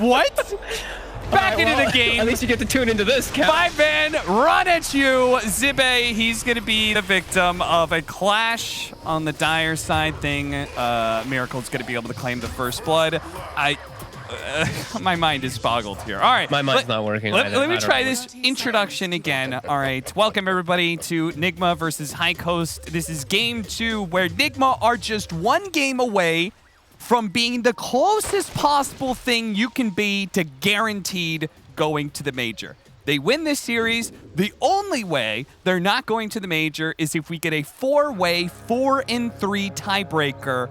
What? Back into the game. At least you get to tune into this, Cap. 5-man, run at you. Zibe, he's going to be the victim of a clash on the dire side thing. Miracle's going to be able to claim the first blood. My mind is boggled here. All right. My mind's not working. Let me try this introduction again. All right. Welcome, everybody, to Nigma versus High Coast. This is game 2, where Nigma are just one game away from being the closest possible thing you can be to guaranteed going to the major. They win this series. The only way they're not going to the major is if we get a 4-way, 4-3 tiebreaker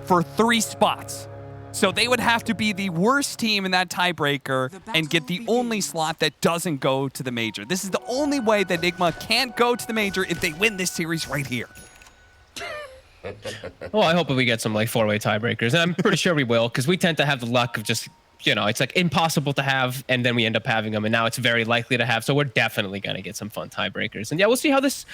for 3 spots. So they would have to be the worst team in that tiebreaker and get the only slot that doesn't go to the major. This is the only way that Nigma can't go to the major if they win this series right here. Well, I hope we get some like 4-way tiebreakers, and I'm pretty sure we will, because we tend to have the luck of just, you know, it's like impossible to have, and then we end up having them, and now it's very likely to have. So we're definitely gonna get some fun tiebreakers, and yeah, we'll see how this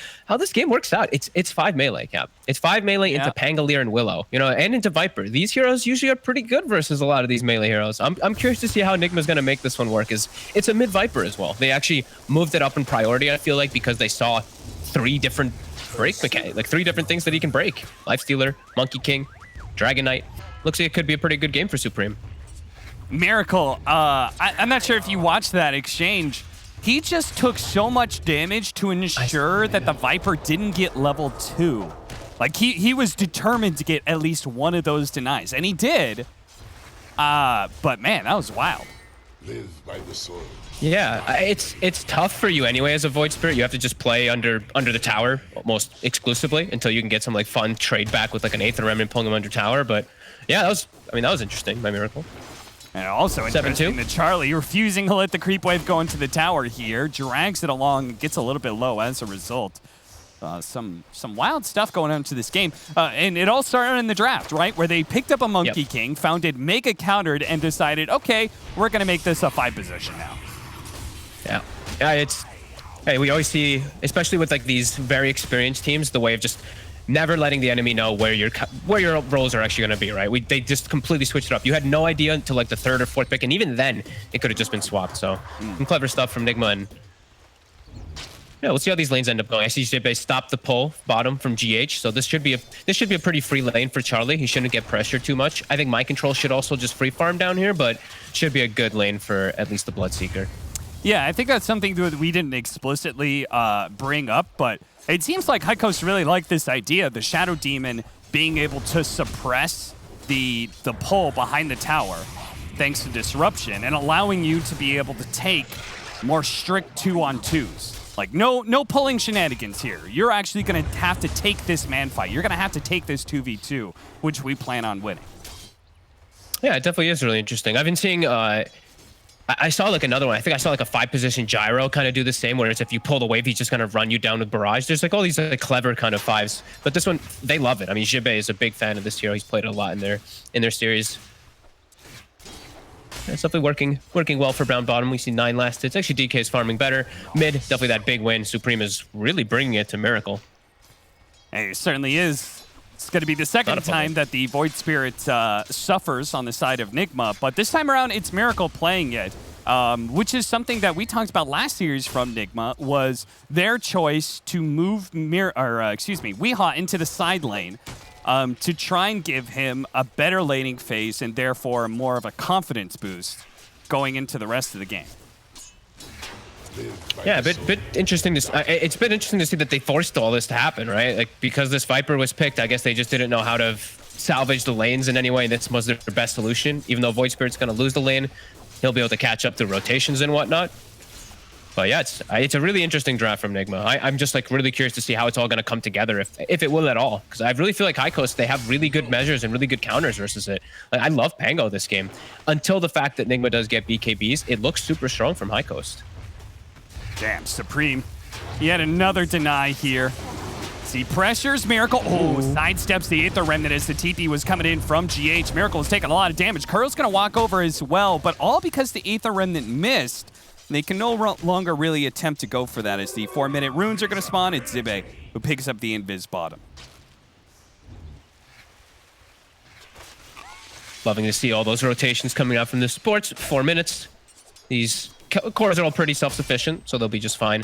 game works out. It's 5 melee, Cap. It's 5 melee into Pangolier and Willow, you know, and into Viper. These heroes usually are pretty good versus a lot of these melee heroes. I'm curious to see how Nigma's gonna make this one work. It's a mid Viper as well. They actually moved it up in priority, I feel like, because they saw 3 different break mechanics, like 3 different things that he can break. Lifestealer, Monkey King, Dragon Knight. Looks like it could be a pretty good game for Supreme. Miracle, I'm not sure if you watched that exchange. He just took so much damage to ensure that the Viper didn't get level 2. Like, he was determined to get at least one of those denies, and he did. But man, that was wild. Live by the sword. Yeah, it's tough for you anyway as a Void Spirit. You have to just play under the tower almost exclusively until you can get some like fun trade back with like an Aether Remnant pulling them under tower. But yeah, that was interesting by Miracle. And also interesting that Charlie, refusing to let the creep wave go into the tower here, drags it along, gets a little bit low as a result. Some wild stuff going on to this game. And it all started in the draft, right? Where they picked up a Monkey King, found it mega countered, and decided, okay, we're going to make this a 5 position now. Yeah, hey, we always see, especially with like these very experienced teams, the way of just never letting the enemy know where your roles are actually going to be, right? They just completely switched it up. You had no idea until like the 3rd or 4th pick, and even then, it could have just been swapped. So some clever stuff from Nigma, and yeah, we'll see how these lanes end up going. I see Jibe stop the pull bottom from GH, so this should be a pretty free lane for Charlie. He shouldn't get pressured too much. I think Mind Control should also just free farm down here, but should be a good lane for at least the Bloodseeker. Yeah, I think that's something that we didn't explicitly bring up, but it seems like High Coast really liked this idea of the Shadow Demon being able to suppress the pull behind the tower thanks to Disruption, and allowing you to be able to take more strict 2-on-2s. Like, no pulling shenanigans here. You're actually going to have to take this man fight. You're going to have to take this 2v2, which we plan on winning. Yeah, it definitely is really interesting. I've been seeing... I saw like another one. I think I saw like a 5-position gyro kind of do the same, where it's if you pull the wave, he's just gonna run you down with barrage. There's like all these like clever kind of 5s, but this one, they love it. I mean, Jibe is a big fan of this hero. He's played it a lot in their series. Yeah, it's definitely working well for Brown Bottom. We see 9 last hits. Actually, DK is farming better. Mid, definitely that big win. Supreme is really bringing it to Miracle. Hey, it certainly is. It's going to be the second time that the Void Spirit suffers on the side of Nigma, but this time around, it's Miracle playing it, which is something that we talked about last series from Nigma, was their choice to move Weehaw into the side lane to try and give him a better laning phase and therefore more of a confidence boost going into the rest of the game. Yeah, a bit interesting to it's been interesting to see that they forced all this to happen, right? Like, because this Viper was picked, I guess they just didn't know how to salvage the lanes in any way, and this was their best solution. Even though Void Spirit's going to lose the lane, he'll be able to catch up through rotations and whatnot. But yeah, it's a really interesting draft from Nigma. I'm just like really curious to see how it's all going to come together, if it will at all. Because I really feel like High Coast, they have really good measures and really good counters versus it. Like, I love Pango this game. Until the fact that Nigma does get BKBs, it looks super strong from High Coast. Damn, Supreme. He had another deny here. See, pressures Miracle. Oh, sidesteps the Aether Remnant as the TP was coming in from GH. Miracle is taking a lot of damage. Curl's going to walk over as well, but all because the Aether Remnant missed. They can no longer really attempt to go for that as the 4-minute runes are going to spawn. It's Zibe who picks up the invis bottom. Loving to see all those rotations coming out from the supports. 4 minutes. These cores are all pretty self-sufficient, so they'll be just fine.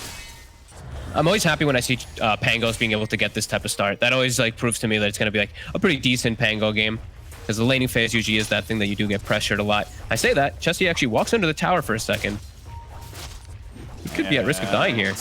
I'm always happy when I see Pangos being able to get this type of start. That always like proves to me that it's going to be like a pretty decent Pango game. Because the laning phase usually is that thing that you do get pressured a lot. I say that, Chessie actually walks under the tower for a second. He could be at risk of dying here.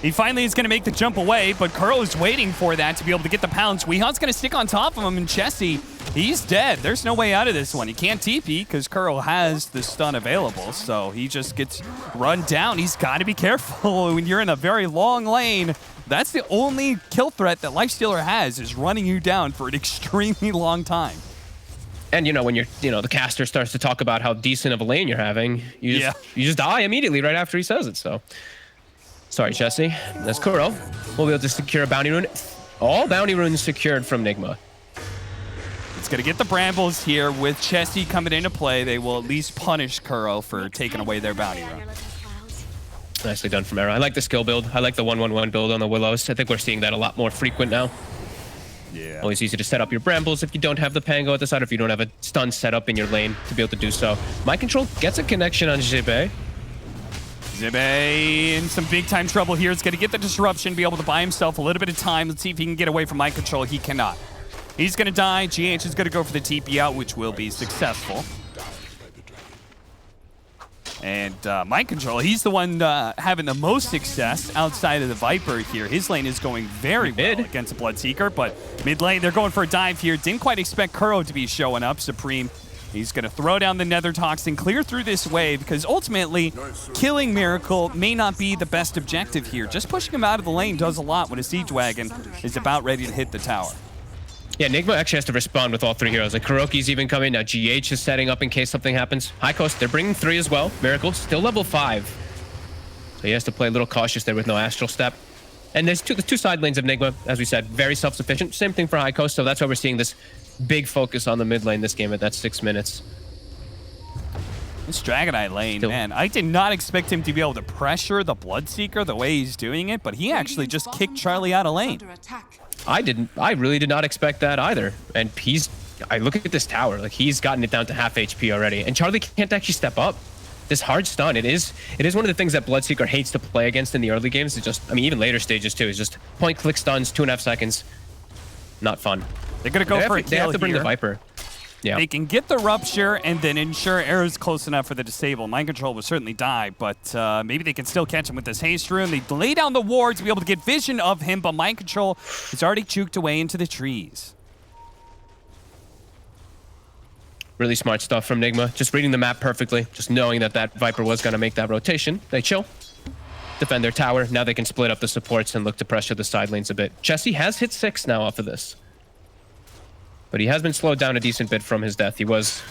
He finally is going to make the jump away, but Curl is waiting for that to be able to get the pounce. Weehawn's going to stick on top of him, and Chessie, he's dead. There's no way out of this one. He can't TP because Curl has the stun available, so he just gets run down. He's got to be careful when you're in a very long lane. That's the only kill threat that Lifestealer has, is running you down for an extremely long time. And when you're, the caster starts to talk about how decent of a lane you're having, you just die immediately right after he says it, so. Sorry, Chessie. That's Kuro. We'll be able to secure a bounty rune. All bounty runes secured from Nigma. It's going to get the Brambles here. With Chessie coming into play, they will at least punish Kuro for taking away their bounty rune. Nicely done from Era. I like the skill build. I like the 1-1-1 build on the Willows. I think we're seeing that a lot more frequent now. Yeah. Always easy to set up your Brambles if you don't have the Pango at the side, or if you don't have a stun set up in your lane to be able to do so. Mind Control gets a connection on Jibe. Zibe in some big time trouble here. It's going to get the disruption, be able to buy himself a little bit of time. Let's see if he can get away from Mind Control. He cannot. He's going to die. GH is going to go for the TP out, which will be successful. And Mind Control, he's the one having the most success outside of the Viper here. His lane is going very well against a Bloodseeker, but mid lane, they're going for a dive here. Didn't quite expect Kuro to be showing up. Supreme, he's going to throw down the Nether Toxin, clear through this wave, because ultimately, killing Miracle may not be the best objective here. Just pushing him out of the lane does a lot when a Siege Wagon is about ready to hit the tower. Yeah, Nigma actually has to respond with all 3 heroes. Like, Kuroki's even coming. Now, GH is setting up in case something happens. High Coast, they're bringing 3 as well. Miracle, still level 5. So he has to play a little cautious there with no Astral Step. And there's the two side lanes of Nigma, as we said, very self-sufficient. Same thing for High Coast, so that's why we're seeing this big focus on the mid lane this game at that 6 minutes. This Dragonite lane, man, I did not expect him to be able to pressure the Bloodseeker the way he's doing it, but he actually just kicked Charlie out of lane. I really did not expect that either. And I look at this tower, like he's gotten it down to half HP already. And Charlie can't actually step up. This hard stun, it is one of the things that Bloodseeker hates to play against in the early games. It's just, even later stages too, is just point click stuns, 2.5 seconds. Not fun. They're going to go for a kill They have to bring here. the Viper. Yeah. They can get the Rupture and then ensure Arrow's close enough for the disable. Mind Control will certainly die, but maybe they can still catch him with this Haste Rune. They lay down the ward to be able to get vision of him, but Mind Control is already juked away into the trees. Really smart stuff from Nigma. Just reading the map perfectly. Just knowing that Viper was going to make that rotation. They chill. Defend their tower. Now they can split up the supports and look to pressure the side lanes a bit. Chessie has hit 6 now off of this. But he has been slowed down a decent bit from his death. He was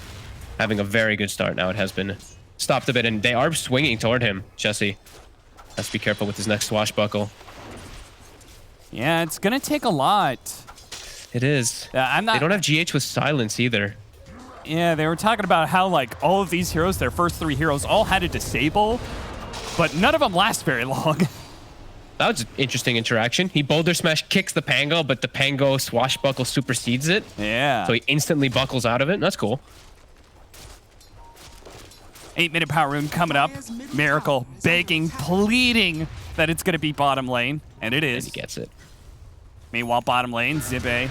having a very good start. Now it has been stopped a bit, and they are swinging toward him, Chessie. Has to be careful with his next swashbuckle. Yeah, it's going to take a lot. It is. I'm not. They don't have GH with silence either. Yeah, they were talking about how, like, all of these heroes, their first 3 heroes, all had a disable, but none of them last very long. That was an interesting interaction. He Boulder Smash kicks the Pango, but the Pango swashbuckle supersedes it. Yeah. So he instantly buckles out of it. That's cool. 8-minute power rune coming up. Miracle begging, pleading that it's going to be bottom lane, and it is. And he gets it. Meanwhile, bottom lane, Zibe,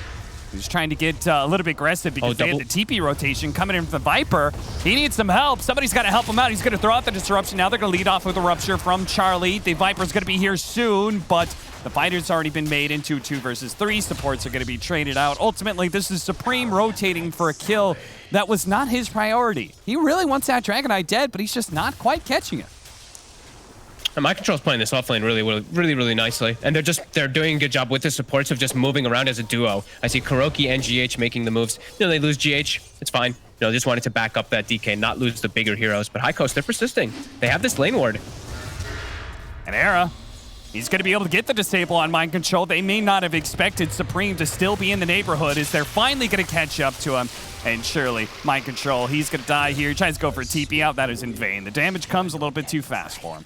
who's trying to get a little bit aggressive because they had the TP rotation coming in from the Viper. He needs some help. Somebody's got to help him out. He's going to throw out the disruption. Now they're going to lead off with a Rupture from Charlie. The Viper's going to be here soon, but the fighter's already been made into 2 versus 3. Supports are going to be traded out. Ultimately, this is Supreme rotating for a kill that was not his priority. He really wants that Dragonite dead, but he's just not quite catching it. And Mind Control's playing this offlane really nicely. And they're doing a good job with the supports of just moving around as a duo. I see Kuroki and GH making the moves. They lose GH. It's fine. Just wanted to back up that DK, not lose the bigger heroes. But High Coast, they're persisting. They have this lane ward. And Era, he's going to be able to get the disable on Mind Control. They may not have expected Supreme to still be in the neighborhood as they're finally going to catch up to him. And surely, Mind Control, he's going to die here. He tries to go for a TP out. That is in vain. The damage comes a little bit too fast for him.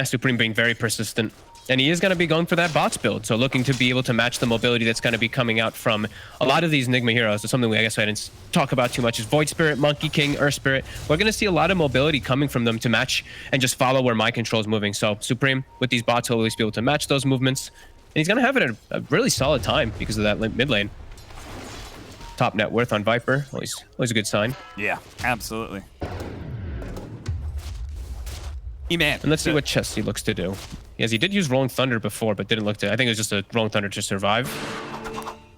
Supreme being very persistent. And he is going to be going for that bots build, so looking to be able to match the mobility that's going to be coming out from a lot of these Nigma heroes. It's something I guess I didn't talk about too much is Void Spirit, Monkey King, Earth Spirit. We're going to see a lot of mobility coming from them to match and just follow where my control is moving. So Supreme, with these bots, he'll always be able to match those movements. And he's going to have it at a really solid time because of that mid lane. Top net worth on Viper, always a good sign. Yeah, absolutely. Man. And let's see what Chesty looks to do. Yes, he did use Rolling Thunder before, but didn't look to. I think it was just a Rolling Thunder to survive.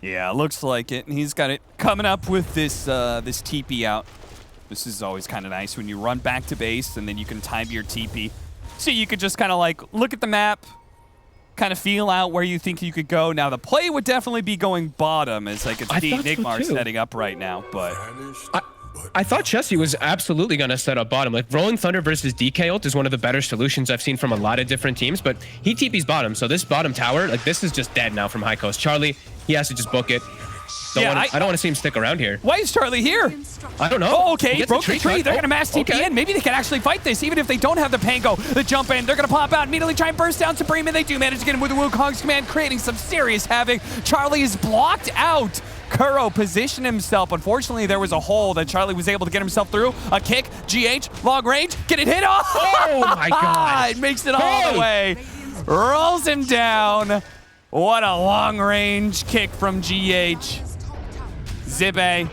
Yeah, looks like it. And he's got it coming up with this this TP out. This is always kind of nice when you run back to base and then you can time your TP. So you could just kind of like look at the map, kind of feel out where you think you could go. Now the play would definitely be going bottom as like it's Nigma setting up right now, but I thought Chesty was absolutely going to set up bottom. Like, Rolling Thunder versus DK ult is one of the better solutions I've seen from a lot of different teams, but he TP's bottom. So this bottom tower, like, this is just dead now from High Coast. Charlie, he has to just book it. I don't want to see him stick around here. Why is Charlie here? I don't know. Oh, okay, he broke the tree. They're going to mass TP in. Maybe they can actually fight this, even if they don't have the Pango. The jump in, they're going to pop out, immediately try and burst down Supreme, and they do manage to get him with the Wukong's command, creating some serious havoc. Charlie is blocked out. Kuro positioned himself. Unfortunately, there was a hole that Charlie was able to get himself through. A kick, GH, long range, get it hit off. Oh my God. It makes it all the way. Rolls him down. What a long range kick from GH. Zibe.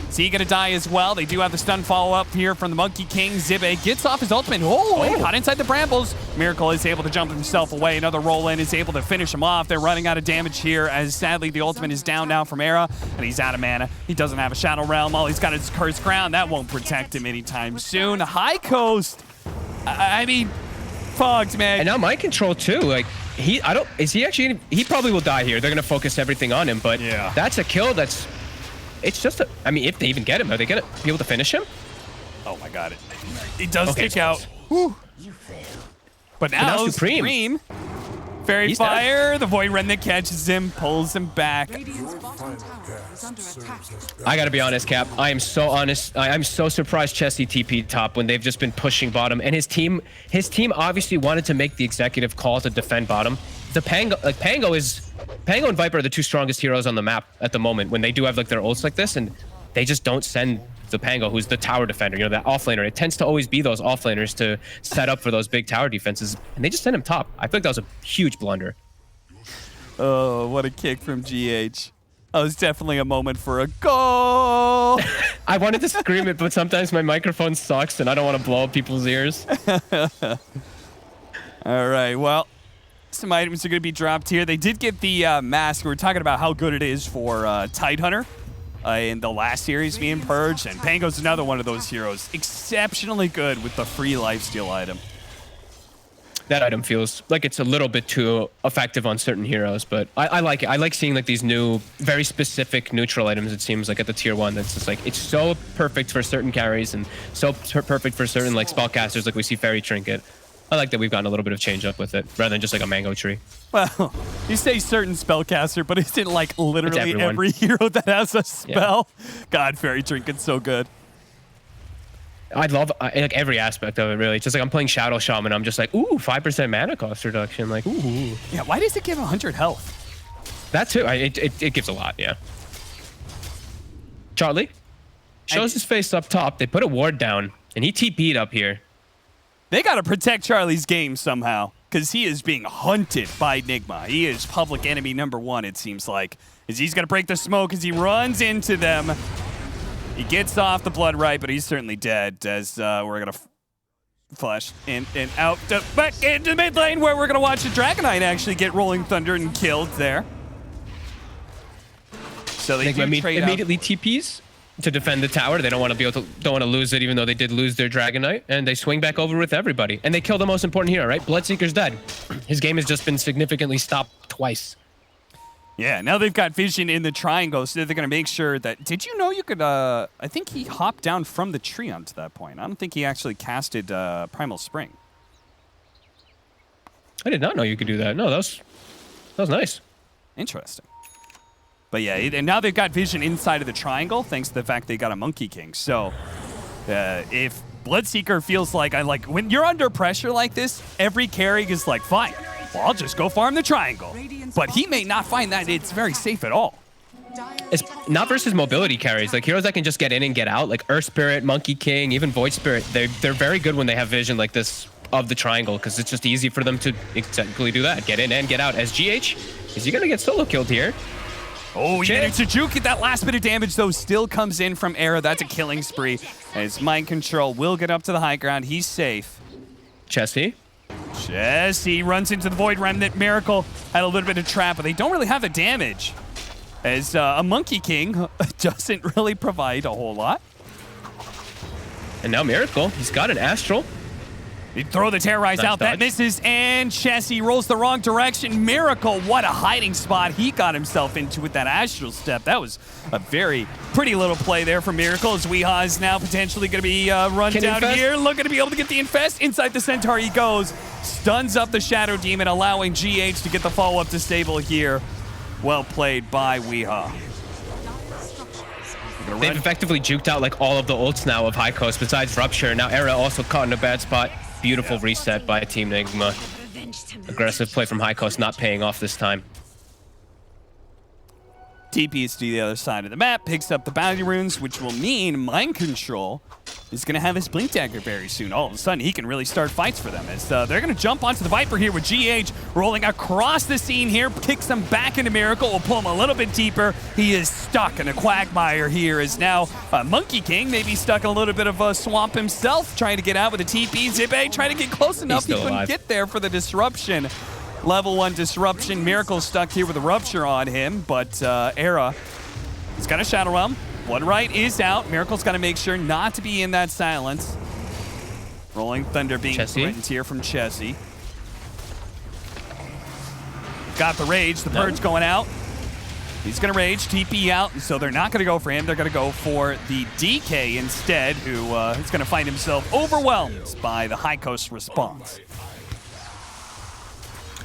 Is he gonna die as well? They do have the stun follow-up here from the Monkey King. Zibe gets off his ultimate. Oh, caught inside the brambles. Miracle is able to jump himself away. Another roll-in is able to finish him off. They're running out of damage here as sadly the ultimate is down now from Era, and he's out of mana. He doesn't have a Shadow Realm. All he's got is Cursed Crown. That won't protect him anytime soon. High Coast, I mean, fucked, man. And now my control too. Like, he probably will die here. They're gonna focus everything on him, but that's a kill that's. It's just I mean, if they even get him, are they gonna be able to finish him? Oh my God, it does stick out. Whew. But now Supreme. Fairy Fire, the Void Remnant catches him, pulls him back. I gotta be honest, Cap. I am so honest. I'm so surprised Chesty TP top when they've just been pushing bottom, and his team obviously wanted to make the executive call to defend bottom. The Pango and Viper are the two strongest heroes on the map at the moment when they do have like their ults like this, and they just don't send the Pango, who's the tower defender, you know, that offlaner. It tends to always be those offlaners to set up for those big tower defenses, and they just send him top. I feel like that was a huge blunder. Oh, what a kick from GH. That was definitely a moment for a goal. I wanted to scream it, but sometimes my microphone sucks, and I don't want to blow up people's ears. All right, well, some items are going to be dropped here. They did get the mask. We were talking about how good it is for Tidehunter in the last series being purged, and Pango's another one of those heroes. Exceptionally good with the free lifesteal item. That item feels like it's a little bit too effective on certain heroes, but I like it. I like seeing like these new, very specific neutral items, it seems like at the tier 1. That's just like, it's so perfect for certain carries and so perfect for certain like spellcasters, like we see Fairy Trinket. I like that we've gotten a little bit of change up with it, rather than just like a mango tree. Well, you say certain spellcaster, but isn't like literally every hero that has a spell? Yeah. God, Fairy Trinket's so good. I love like every aspect of it, really. It's just like I'm playing Shadow Shaman, I'm just like, ooh, 5% mana cost reduction. Like, ooh. Yeah, why does it give 100 health? That too. It gives a lot, yeah. Charlie shows his face up top. They put a ward down, and he TP'd up here. They got to protect Charlie's game somehow, because he is being hunted by Nigma. He is public enemy #1, it seems like. As he's going to break the smoke as he runs into them. He gets off the blood right, but he's certainly dead as we're going to flash in and out back into mid lane where we're going to watch the Dragonite actually get Rolling Thunder and killed there. So they do trade immediately TPs to defend the tower. They don't want to lose it, even though they did lose their Dragonite, and they swing back over with everybody. And they kill the most important hero, right? Bloodseeker's dead. His game has just been significantly stopped twice. Yeah, now they've got vision in the triangle, so they're going to make sure that... Did you know you could... I think he hopped down from the tree onto that point. I don't think he actually casted Primal Spring. I did not know you could do that. No, that was nice. Interesting. But yeah, and now they've got vision inside of the triangle, thanks to the fact they got a Monkey King. So if Bloodseeker feels like... when you're under pressure like this, every carry is like, fine. well, I'll just go farm the triangle. But he may not find that it's very safe at all. It's not versus mobility carries. Like heroes that can just get in and get out, like Earth Spirit, Monkey King, even Void Spirit. They're very good when they have vision like this of the triangle, because it's just easy for them to exactly do that. Get in and get out. As GH, is he gonna get solo killed here? Oh, he managed to juke it. That last bit of damage, though, still comes in from Era. That's a killing spree. As Mind Control will get up to the high ground. He's safe. Chessie runs into the Void Remnant. Miracle had a little bit of trap, but they don't really have the damage. As a Monkey King doesn't really provide a whole lot. And now Miracle, he's got an Astral. He'd throw the Terrorize out. That misses, and Chessie rolls the wrong direction. Miracle, what a hiding spot he got himself into with that Astral Step. That was a very pretty little play there for Miracle, as Weehaw is now potentially going to be run down here. Looking to be able to get the Infest. Inside the Centaur he goes. Stuns up the Shadow Demon, allowing GH to get the follow-up to stable here. Well played by Weehaw. They've effectively juked out like all of the ults now of High Coast besides Rupture. Now Era also caught in a bad spot. Beautiful reset by Team Nigma. Aggressive play from High Coast, not paying off this time. DPC to the other side of the map, picks up the bounty runes, which will mean Mind Control is going to have his Blink Dagger very soon. All of a sudden, he can really start fights for them, as they're going to jump onto the Viper here with GH rolling across the scene here, kicks him back into Miracle, will pull him a little bit deeper. He is stuck in a quagmire here, as now Monkey King maybe stuck in a little bit of a swamp himself, trying to get out with a TP. Zippe trying to get close enough. He couldn't get there for the disruption. Level 1 disruption. Miracle stuck here with a Rupture on him, but Era, he's got a Shadow Realm. One right is out. Miracle's got to make sure not to be in that silence. Rolling Thunder being threatened here from Chessie. Got the Rage. The Purge going out. He's going to Rage, TP out, so they're not going to go for him. They're going to go for the DK instead, who is going to find himself overwhelmed by the High Coast response.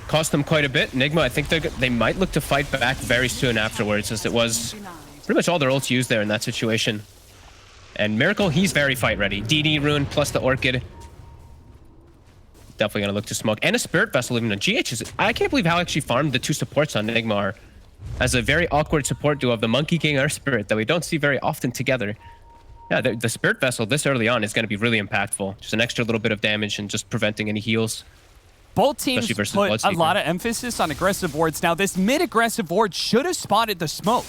Cost them quite a bit. Nigma, I think they might look to fight back very soon afterwards, as it was pretty much all their ults used there in that situation. And Miracle, he's very fight ready. DD rune plus the Orchid. Definitely going to look to smoke. And a Spirit Vessel even. GH is... I can't believe how actually farmed the two supports on Nigma are. As a very awkward support duo of the Monkey King or Spirit that we don't see very often together. Yeah, the Spirit Vessel this early on is going to be really impactful. Just an extra little bit of damage and just preventing any heals. Both teams put a lot of emphasis on aggressive wards. Now, this mid-aggressive ward should have spotted the smoke.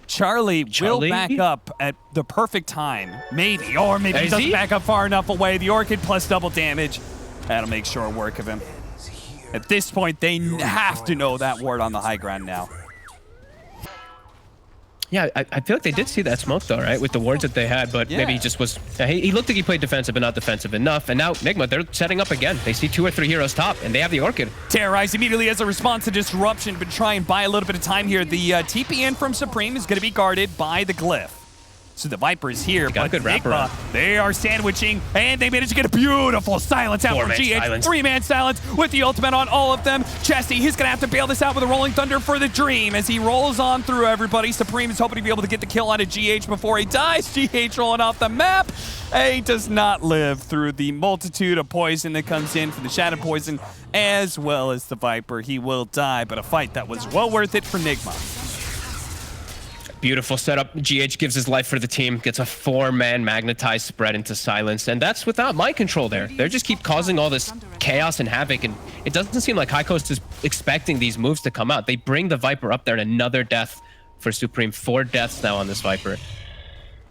Charlie will back up at the perfect time. Maybe, or maybe he doesn't back up far enough away. The Orchid plus double damage. That'll make short work of him. At this point, they have to know that ward on the high ground now. Yeah, I feel like they did see that smoke though, right? With the wards that they had, but maybe he just was... he looked like he played defensive, but not defensive enough. And now, Nigma, they're setting up again. They see 2 or 3 heroes top, and they have the Orchid. Terrorize immediately as a response to disruption, but try and buy a little bit of time here. The TP in from Supreme is going to be guarded by the Glyph. So the Viper is here, but Nigma, they are sandwiching, and they managed to get a beautiful silence out from GH. 3-man silence with the ultimate on all of them. Chessie, he's going to have to bail this out with a Rolling Thunder for the Dream as he rolls on through everybody. Supreme is hoping to be able to get the kill on a GH before he dies. GH rolling off the map. He does not live through the multitude of poison that comes in from the Shadow Poison, as well as the Viper. He will die, but a fight that was well worth it for Nigma. Beautiful setup. GH gives his life for the team, gets a 4-man magnetized spread into silence, and that's without Mind Control there. They just keep causing all this chaos and havoc, and it doesn't seem like High Coast is expecting these moves to come out. They bring the Viper up there, and another death for Supreme. 4 deaths now on this Viper.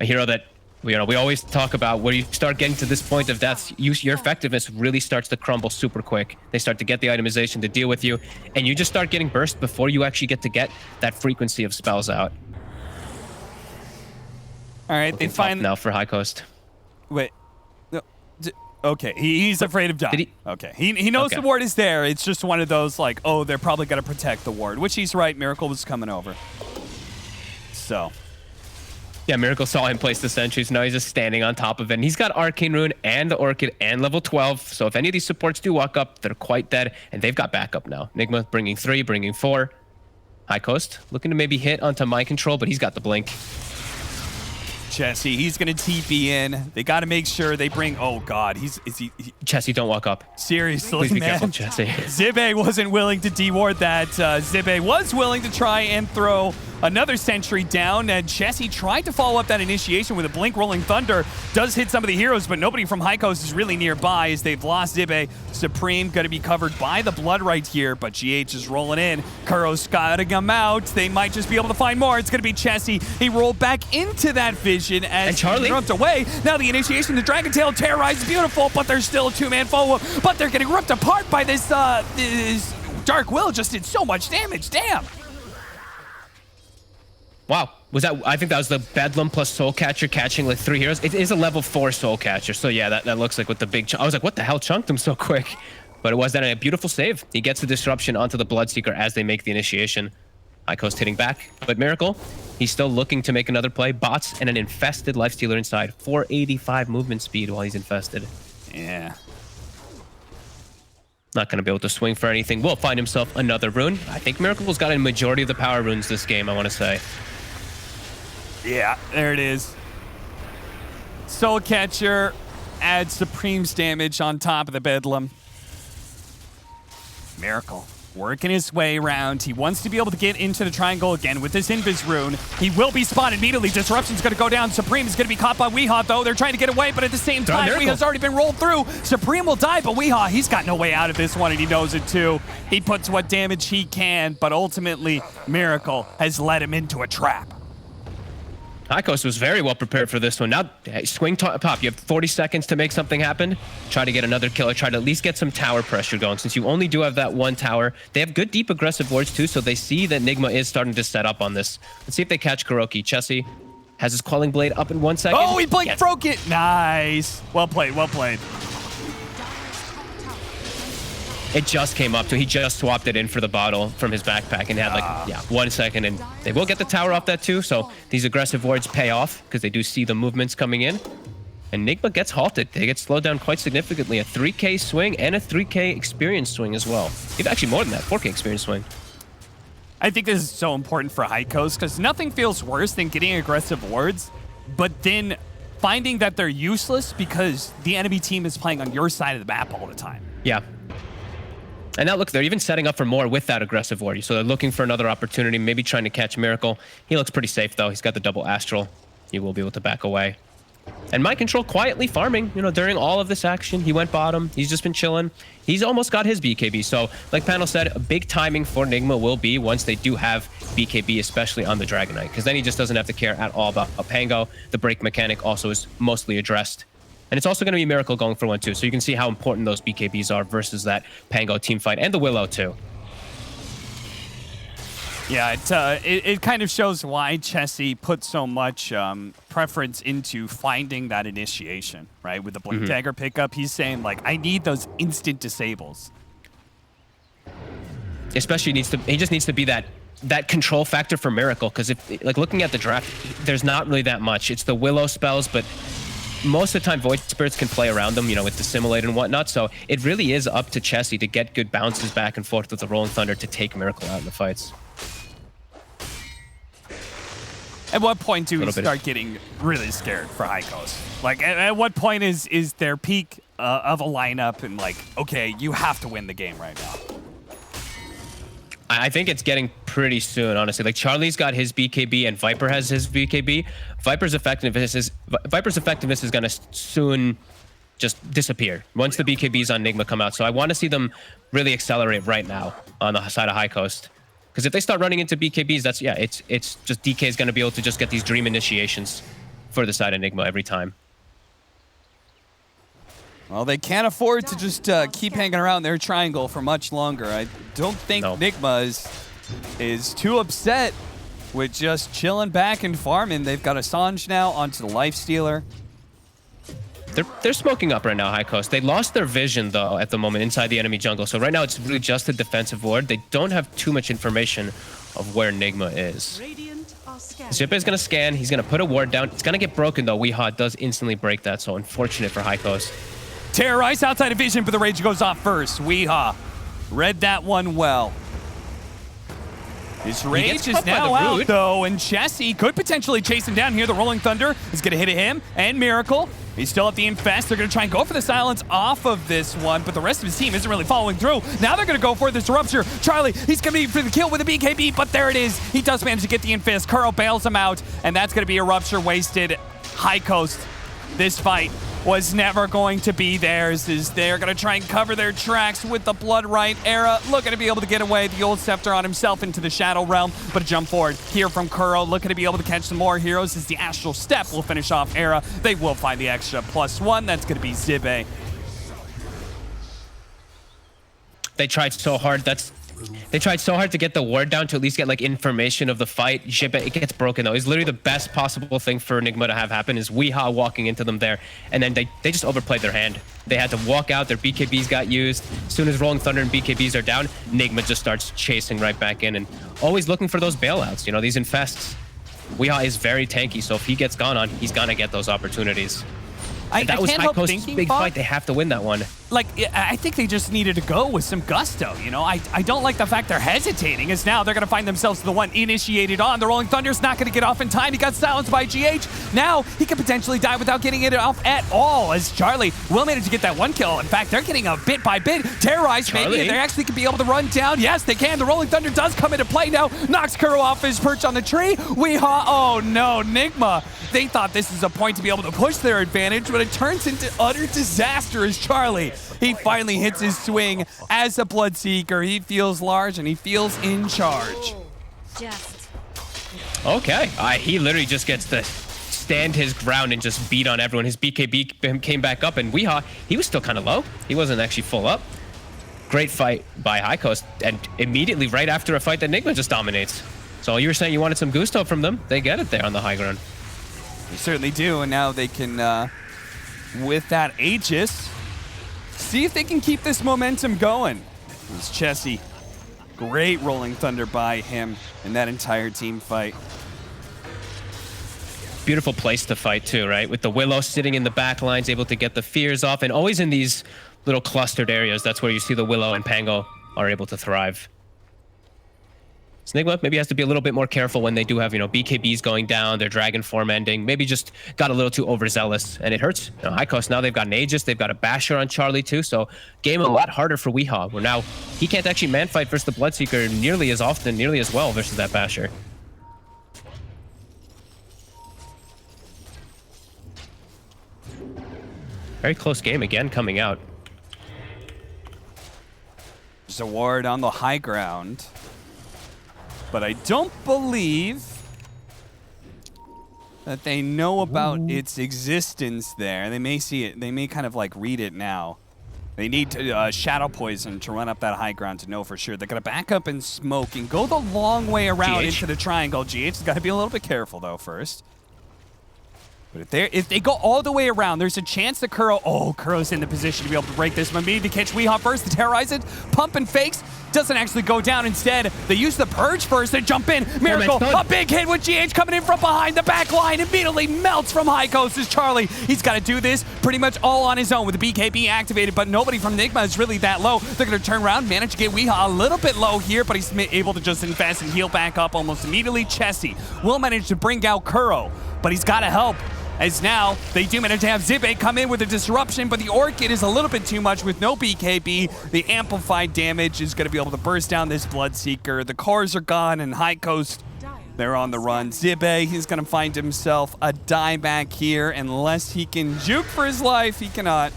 A hero that, we always talk about, when you start getting to this point of deaths, your effectiveness really starts to crumble super quick. They start to get the itemization to deal with you, and you just start getting burst before you actually get to get that frequency of spells out. All right, they find now for High Coast. Wait, no, okay, he's afraid of dying. Okay, he knows the ward is there. It's just one of those like, oh, they're probably gonna protect the ward, which he's right. Miracle was coming over, so yeah, Miracle saw him place the sentries. Now he's just standing on top of it. And he's got Arcane Rune and the Orchid and level 12. So if any of these supports do walk up, they're quite dead, and they've got backup now. Nigma bringing 3, bringing 4. High Coast looking to maybe hit onto Mind Control, but he's got the blink. Chessie, he's going to TP in. They got to make sure they bring... Oh, God. Chessie, don't walk up. Seriously, Please be man. careful, Chessie. Zibe wasn't willing to deward that. Zibe was willing to try and throw another sentry down, and Chessie tried to follow up that initiation with a Blink Rolling Thunder. Does hit some of the heroes, but nobody from High Coast is really nearby as they've lost Zibe. Supreme going to be covered by the Blood right here, but GH is rolling in. Kuro's scouting him out. They might just be able to find more. It's going to be Chessie. He rolled back into that vision as Charlie he runs away. Now the initiation, the Dragon Tail Terrorize is beautiful, but there's still a two-man follow-up. But they're getting ripped apart by this, this Dark Will. Just did so much damage. Damn. Wow, I think that was the Bedlam plus Soul Catcher catching like 3 heroes. It is a level 4 Soul Catcher, so yeah, that looks like with the big I was like, what the hell chunked him so quick? But it was then a beautiful save. He gets the disruption onto the Bloodseeker as they make the initiation. High Coast hitting back, but Miracle, he's still looking to make another play. Bots and an infested Lifestealer inside. 485 movement speed while he's infested. Yeah. Not going to be able to swing for anything. Will find himself another rune. I think Miracle's got a majority of the power runes this game, I want to say. Yeah, there it is. Soul Catcher adds Supreme's damage on top of the Bedlam. Miracle working his way around. He wants to be able to get into the triangle again with this Invis rune. He will be spotted immediately. Disruption's going to go down. Supreme is going to be caught by Weehaw, though. They're trying to get away, but at the same time, Weehaw's already been rolled through. Supreme will die, but Weehaw, he's got no way out of this one, and he knows it too. He puts what damage he can, but ultimately, Miracle has led him into a trap. High Coast was very well prepared for this one. Now, swing top. You have 40 seconds to make something happen. Try to get another kill or try to at least get some tower pressure going. Since you only do have that one tower, they have good, deep, aggressive wards too, so they see that Nigma is starting to set up on this. Let's see if they catch Kuroki. Chessie has his Quelling Blade up in 1 second. Oh, he broke it. Nice. Well played, well played. It just came up to he just swapped it in for the bottle from his backpack and had like 1 second, and they will get the tower off that too, so these aggressive wards pay off because they do see the movements coming in. And Nigma gets halted. They get slowed down quite significantly. A 3k swing and a 3k experience swing as well. Actually more than that, 4k experience swing. I think this is so important for High Coast because nothing feels worse than getting aggressive wards, but then finding that they're useless because the enemy team is playing on your side of the map all the time. Yeah. And now look, they're even setting up for more with that aggressive ward. So they're looking for another opportunity, maybe trying to catch Miracle. He looks pretty safe though. He's got the double Astral. He will be able to back away. And Mind Control quietly farming, during all of this action. He went bottom. He's just been chilling. He's almost got his BKB. So like Panel said, a big timing for Nigma will be once they do have BKB, especially on the Dragon Knight, because then he just doesn't have to care at all about a Pango. The break mechanic also is mostly addressed. And it's also going to be Miracle going for one too. So you can see how important those BKBs are versus that Pango team fight and the Willow too. Yeah, it kind of shows why Chessie put so much preference into finding that initiation, right? With the Blink Dagger pickup, he's saying, like, I need those instant disables. Especially he just needs to be that control factor for Miracle, because if like looking at the draft, there's not really that much. It's the Willow spells, but most of the time Void Spirits can play around them, with Dissimulate and whatnot. So it really is up to Chessie to get good bounces back and forth with the Rolling Thunder to take Miracle out in the fights. At what point do we start getting really scared for High Coast? Like, at what point is their peak of a lineup and like, okay, you have to win the game right now? I think it's getting pretty soon, honestly. Like Charlie's got his BKB and Viper has his BKB. Viper's effectiveness is going to soon just disappear once the BKBs on Nigma come out. So I want to see them really accelerate right now on the side of High Coast. Because if they start running into BKBs, it's just DK is going to be able to just get these dream initiations for the side of Nigma every time. Well, they can't afford to just keep hanging around their triangle for much longer. I don't think Nigma is too upset with just chilling back and farming. They've got Assange now onto the Lifestealer. They're smoking up right now, High Coast. They lost their vision, though, at the moment inside the enemy jungle. So right now it's really just a defensive ward. They don't have too much information of where Nigma is. Zippe is going to scan. He's going to put a ward down. It's going to get broken, though. Weehaw does instantly break that, so unfortunate for High Coast. Terrorize outside of vision, but the rage goes off first. Weehaw read that one well. His rage is now out, though, and Jesse could potentially chase him down here. The Rolling Thunder is going to hit him, and Miracle. He's still at the Infest. They're going to try and go for the silence off of this one, but the rest of his team isn't really following through. Now they're going to go for this Rupture. Charlie, he's going to be for the kill with a BKB, but there it is. He does manage to get the Infest. Kuro bails him out, and that's going to be a Rupture wasted. High Coast, this fight was never going to be theirs, as they're going to try and cover their tracks with the Blood Right era, looking to be able to get away. The old Scepter on himself into the Shadow Realm, but a jump forward here from Kuro, looking to be able to catch some more heroes as the Astral Step will finish off era. They will find the extra +1. That's going to be Zibe. They tried so hard. They tried so hard to get the ward down to at least get like information of the fight. It gets broken though. It's literally the best possible thing for Nigma to have happen is Weehaw walking into them there, and then they just overplayed their hand. They had to walk out. Their BKBs got used. As soon as Rolling Thunder and BKBs are down, Nigma just starts chasing right back in and always looking for those bailouts. You know, these infests. Weehaw is very tanky, so if he gets gone on, he's gonna get those opportunities. That was High Coast's big fight. They have to win that one. Like, I think they just needed to go with some gusto, you know? I don't like the fact they're hesitating, as now they're going to find themselves the one initiated on. The Rolling Thunder's not going to get off in time. He got silenced by GH. Now, he could potentially die without getting it off at all, as Charlie will manage to get that one kill. In fact, they're getting a bit by bit. Terrorized, maybe they actually could be able to run down. Yes, they can. The Rolling Thunder does come into play now. Knocks Kuro off his perch on the tree. Weehaw, oh no, Nigma. They thought this is a point to be able to push their advantage, but it turns into utter disaster as Charlie. He finally hits his swing as a Bloodseeker. He feels large and he feels in charge. Okay, he literally just gets to stand his ground and just beat on everyone. His BKB came back up, and Weehaw, he was still kind of low. He wasn't actually full up. Great fight by High Coast, and immediately right after a fight that Nigma just dominates. So you were saying you wanted some gusto from them. They get it there on the high ground. They certainly do, and now they can, with that Aegis, see if they can keep this momentum going. It's Chessie. Great Rolling Thunder by him in that entire team fight. Beautiful place to fight too, right? With the Willow sitting in the back lines, able to get the fears off, and always in these little clustered areas. That's where you see the Willow and Pango are able to thrive. Nigma maybe has to be a little bit more careful when they do have, you know, BKBs going down, their Dragon form ending. Maybe just got a little too overzealous, and it hurts. You know, High Coast, now they've got an Aegis, they've got a Basher on Charlie too, so game a lot harder for Weehaw, where now he can't actually man fight versus the Bloodseeker nearly as often, nearly as well versus that Basher. Very close game again coming out. There's a ward on the high ground, but I don't believe that they know about its existence there. They may see it. They may kind of like read it now. They need to, Shadow Poison to run up that high ground to know for sure. They're going to back up and smoke and go the long way around into the triangle. GH has got to be a little bit careful though first. But if they go all the way around, there's a chance that Kuro's in the position to be able to break this one. Maybe to catch Weehaw first, to terrorize it, pump and fakes, doesn't actually go down. Instead, they use the Purge first, they jump in. Miracle, a big hit with GH coming in from behind. The back line immediately melts from High Coast as Charlie. He's got to do this pretty much all on his own with the BKB activated, but nobody from Nigma is really that low. They're going to turn around, manage to get Weehaw a little bit low here, but he's able to just invest and heal back up almost immediately. Chessie will manage to bring out Kuro, but he's got to help. As now, they do manage to have Zibe come in with a disruption, but the Orchid is a little bit too much with no BKB. The amplified damage is going to be able to burst down this Bloodseeker. The cars are gone, and High Coast, they're on the run. Zibe, he's going to find himself a dieback here. Unless he can juke for his life, he cannot.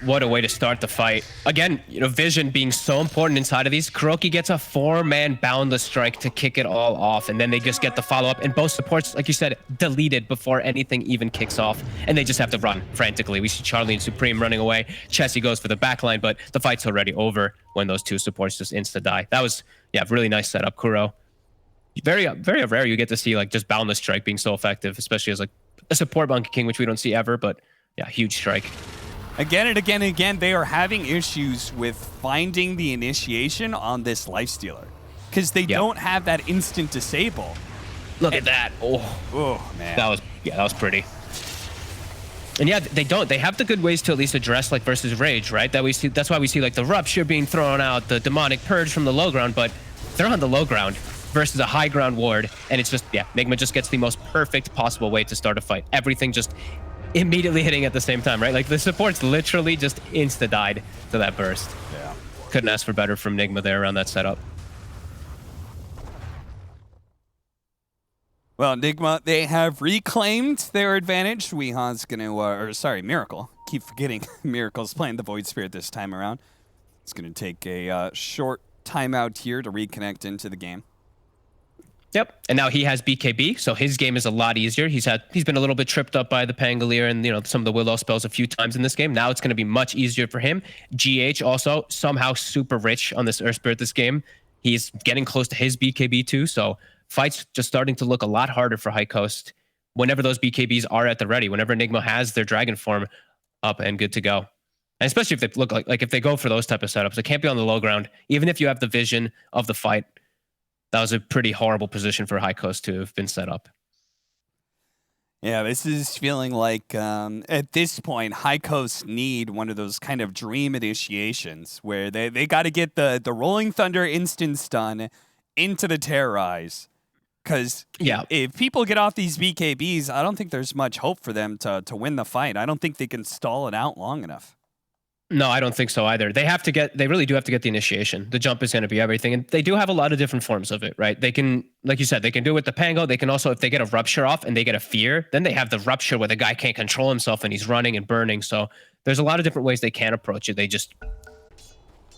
What a way to start the fight. Again, you know, vision being so important inside of these. Kuroki gets a 4-man boundless strike to kick it all off, and then they just get the follow-up, and both supports, like you said, deleted before anything even kicks off, and they just have to run frantically. We see Charlie and Supreme running away. Chessie goes for the backline, but the fight's already over when those two supports just insta-die. That was, yeah, really nice setup, Kuro. Very, very rare you get to see, like, just boundless strike being so effective, especially as, like, a support Monkey King, which we don't see ever, but, yeah, huge strike. Again and again and again, they are having issues with finding the initiation on this Lifestealer because they don't have that instant disable. Look at that. Oh, man. That was pretty. And yeah, they don't. They have the good ways to at least address like versus Rage, right? That we see. That's why we see like the Rupture being thrown out, the Demonic Purge from the low ground, but they're on the low ground versus a high ground ward, and it's just, yeah, Nigma just gets the most perfect possible way to start a fight. Everything just immediately hitting at the same time, right? Like the supports literally just insta-died to that burst. Yeah. Couldn't ask for better from Nigma there around that setup. Well, Nigma, they have reclaimed their advantage. Weeha's gonna, or sorry, Miracle. Keep forgetting Miracle's playing the Void Spirit this time around. It's gonna take a short timeout here to reconnect into the game. Yep, and now he has BKB, so his game is a lot easier. He's been a little bit tripped up by the Pangolier and some of the Willow spells a few times in this game. Now it's going to be much easier for him. GH also somehow super rich on this Earth Spirit this game. He's getting close to his BKB too, so fights just starting to look a lot harder for High Coast whenever those BKBs are at the ready, whenever Nigma has their Dragon form up and good to go. And especially if they look like if they go for those type of setups, it can't be on the low ground. Even if you have the vision of the fight, that was a pretty horrible position for High Coast to have been set up. Yeah, this is feeling like at this point, High Coast need one of those kind of dream initiations where they got to get the Rolling Thunder instant stun into the Terrorize. Because if people get off these BKBs, I don't think there's much hope for them to win the fight. I don't think they can stall it out long enough. No, I don't think so either. They really do have to get the initiation. The jump is going to be everything. And they do have a lot of different forms of it, right? They can, like you said, they can do it with the Pango. They can also, if they get a Rupture off and they get a Fear, then they have the Rupture where the guy can't control himself and he's running and burning. So there's a lot of different ways they can approach it. They just...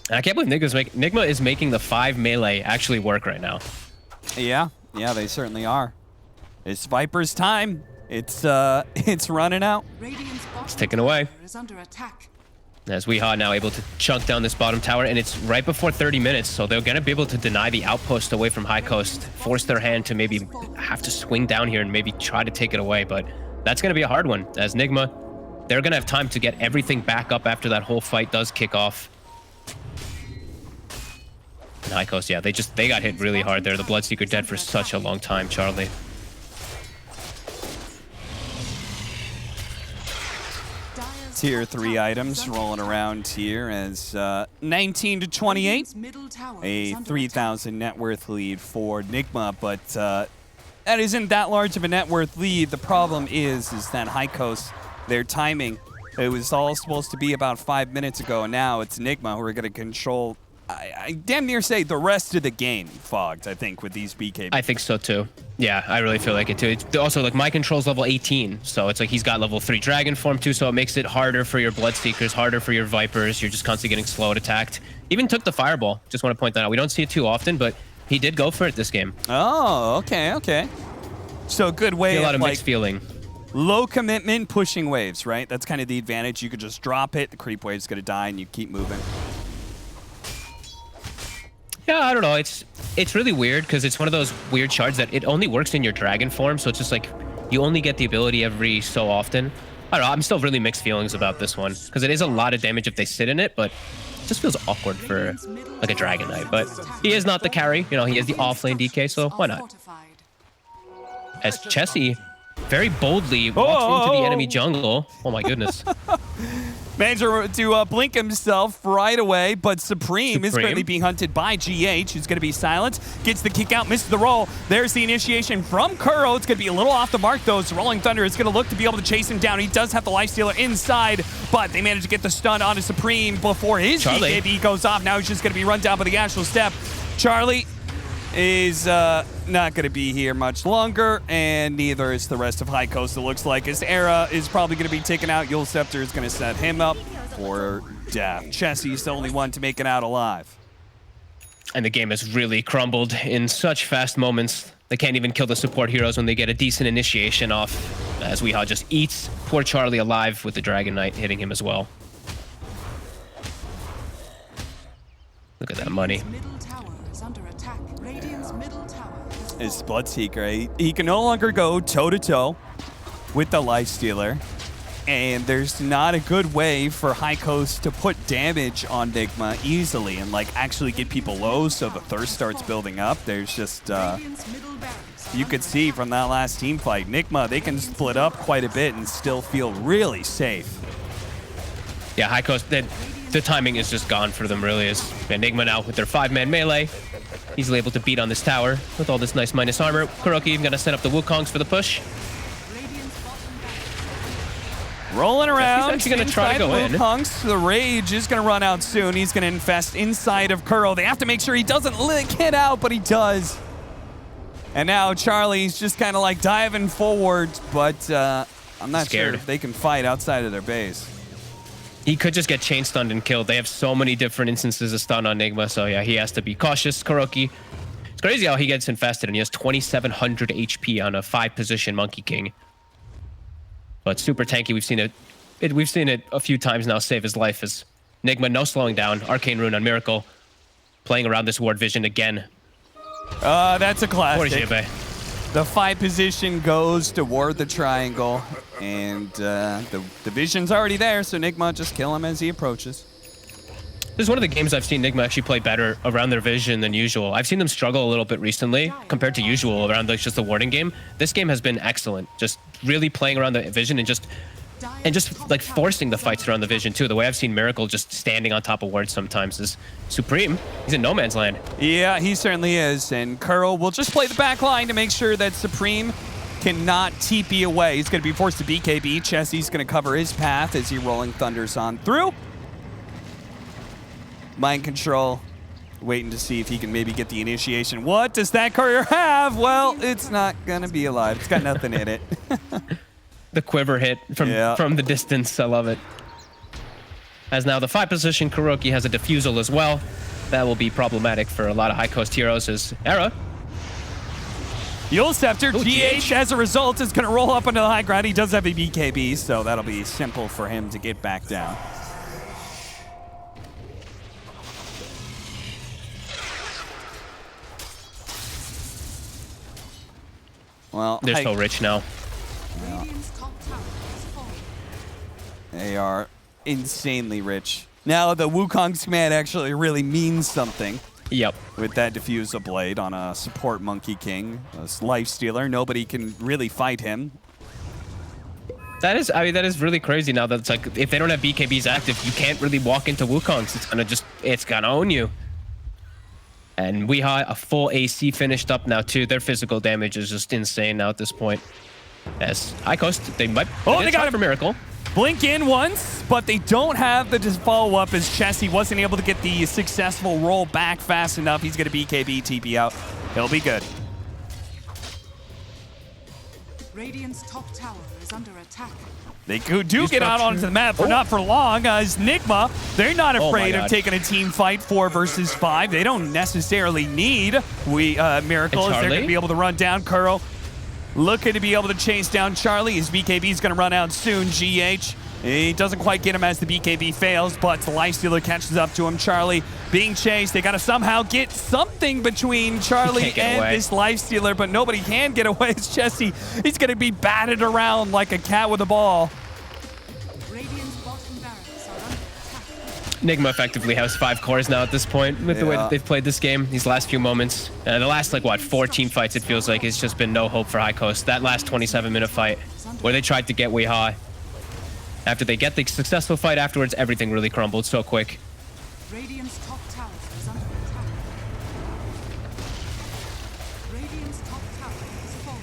And I can't believe Nigma is making the 5 melee actually work right now. Yeah, they certainly are. It's Viper's time. It's running out. It's ticking away. As Weeha now able to chunk down this bottom tower, and it's right before 30 minutes, so they're going to be able to deny the outpost away from High Coast, force their hand to maybe have to swing down here and maybe try to take it away, but that's going to be a hard one, as Nigma, they're going to have time to get everything back up after that whole fight does kick off. And High Coast, yeah, they got hit really hard there. The Bloodseeker dead for such a long time, Charlie. Tier 3 items rolling around here as 19 to 28, a 3,000 net worth lead for Nigma, but that isn't that large of a net worth lead. The problem is that High Coast, their timing, it was all supposed to be about 5 minutes ago, and now it's Nigma who are going to control, I damn near say, the rest of the game, Fogged, I think, with these BKB. I think so too. Yeah, I really feel like it too. It's also, like, my control's level 18, so it's like he's got level 3 Dragon form too, so it makes it harder for your Bloodseekers, harder for your Vipers. You're just constantly getting slowed attacked. Even took the Fireball. Just want to point that out. We don't see it too often, but he did go for it this game. Oh, okay. So a good way a lot of like, mixed feeling. Low commitment pushing waves, right? That's kind of the advantage. You could just drop it, the creep wave's going to die, and you keep moving. Yeah, I don't know. It's really weird because it's one of those weird shards that it only works in your Dragon form, so it's just like you only get the ability every so often. I don't know. I'm still really mixed feelings about this one because it is a lot of damage if they sit in it, but it just feels awkward for like a Dragon Knight. But he is not the carry. You know, he is the offlane DK, so why not? As Chessie very boldly walks into the enemy jungle. Oh my goodness. Managed to blink himself right away, but Supreme is currently being hunted by GH, who's going to be silenced. Gets the kick out, misses the roll. There's the initiation from Kuro. It's going to be a little off the mark, though. So Rolling Thunder is going to look to be able to chase him down. He does have the Lifestealer inside, but they managed to get the stun onto Supreme before his BKB goes off. Now he's just going to be run down by the Astral Step. Charlie is not going to be here much longer, and neither is the rest of High Coast. It looks like his Era is probably going to be taken out. Yule Scepter is going to set him up for death. Chessie's the only one to make it out alive. And the game has really crumbled in such fast moments. They can't even kill the support heroes when they get a decent initiation off, as Weeha just eats poor Charlie alive with the Dragon Knight hitting him as well. Look at that money. His Bloodseeker, he can no longer go toe-to-toe with the Lifestealer, and there's not a good way for High Coast to put damage on Nigma easily and like actually get people low so the thirst starts building up. There's just, you could see from that last team fight, Nigma, they can split up quite a bit and still feel really safe. Yeah, High Coast, the timing is just gone for them, really. Is Nigma now with their 5-man melee, easily able to beat on this tower with all this nice minus armor. KuroKy even gonna set up the Wukongs for the push. Rolling around. He's actually gonna try to go in. Wukongs. The rage is gonna run out soon. He's gonna infest inside of Kuro. They have to make sure he doesn't get out, but he does. And now Charlie's just kind of like diving forward, but I'm not sure if they can fight outside of their base. He could just get chain stunned and killed. They have so many different instances of stun on Nigma, so yeah, he has to be cautious. KuroKy, it's crazy how he gets infested, and he has 2,700 HP on a 5-position Monkey King. But super tanky. We've seen it a few times now save his life. As Nigma, no slowing down. Arcane Rune on Miracle, playing around this ward vision again. That's a classic. The 5 position goes toward the triangle, and the vision's already there, so Nigma just kill him as he approaches. This is one of the games I've seen Nigma actually play better around their vision than usual. I've seen them struggle a little bit recently compared to usual around just the warding game. This game has been excellent, just really playing around the vision and just like forcing the fights around the vision too. The way I've seen Miracle just standing on top of wards sometimes is supreme. He's in no man's land. Yeah, he certainly is. And Kuro will just play the back line to make sure that Supreme cannot TP away. He's going to be forced to BKB. Chessie's going to cover his path as he Rolling Thunders on through. Mind control, waiting to see if he can maybe get the initiation. What does that courier have? Well, it's not going to be alive. It's got nothing in it. The quiver hit from the distance. I love it. As now the 5-position KuroKy has a defusal as well. That will be problematic for a lot of high coast heroes as Era. Yule Scepter, GH as a result is going to roll up onto the high ground. He does have a BKB, so that'll be simple for him to get back down. Well, they're so rich now. Yeah. They are insanely rich. Now the Wukong's command actually really means something. Yep. With that diffusal blade on a support Monkey King, a life stealer, nobody can really fight him. That is, I mean, that is really crazy now that it's like, if they don't have BKBs active, you can't really walk into Wukong's. It's gonna own you. And Weehaw, a full AC finished up now too. Their physical damage is just insane now at this point. As High Coast, they might they got him for Miracle. Blink in once, but they don't have the follow-up as Chessie wasn't able to get the successful roll back fast enough. He's going to BKB, TP out. He'll be good. Radiant's top tower is under attack. They do get out onto the map, but not for long. As Nigma, they're not afraid of taking a team fight 4 versus 5. They don't necessarily need Miracle, as they're going to be able to run down Kuro. Looking to be able to chase down Charlie. His BKB is going to run out soon. GH, he doesn't quite get him as the BKB fails, but the Lifestealer catches up to him. Charlie being chased. They got to somehow get something between Charlie and this Lifestealer, but nobody can get away. It's Chessie. He's going to be batted around like a cat with a ball. Nigma effectively has 5 cores now at this point with the way that they've played this game these last few moments. The last, like, what, 14 fights, it feels like it's just been no hope for High Coast. That last 27-minute fight where they tried to get Weehaw. After they get the successful fight afterwards, everything really crumbled so quick. Radiant's top tower is under attack. Radiant's top tower is falling.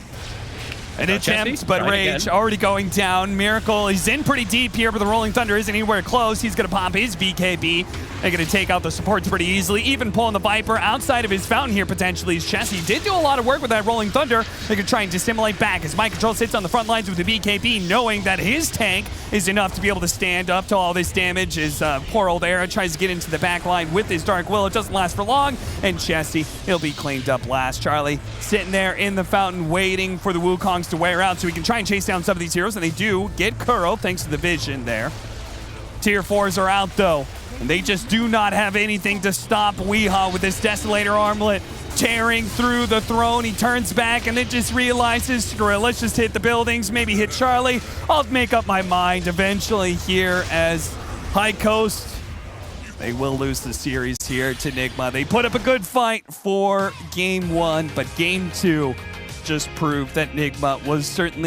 An attempt, but Rage already going down. Miracle, he's in pretty deep here, but the Rolling Thunder isn't anywhere close. He's going to pop his BKB. They're going to take out the supports pretty easily, even pulling the Viper outside of his fountain here potentially. Chessie did do a lot of work with that Rolling Thunder. They could try and dissimulate back as Mind Control sits on the front lines with the BKB, knowing that his tank is enough to be able to stand up to all this damage. As poor old Era tries to get into the back line with his Dark Will. It doesn't last for long, and Chessie, he'll be cleaned up last. Charlie sitting there in the fountain waiting for the Wukongs to wear out so he can try and chase down some of these heroes, and they do get Kuro thanks to the vision there. Tier 4s are out though, and they just do not have anything to stop Weehaw with this Desolator Armlet tearing through the throne. He turns back and then just realizes, screw it, let's just hit the buildings, maybe hit Charlie. I'll make up my mind eventually here as High Coast, they will lose the series here to Nigma. They put up a good fight for game 1, but game 2 just proved that Nigma was certainly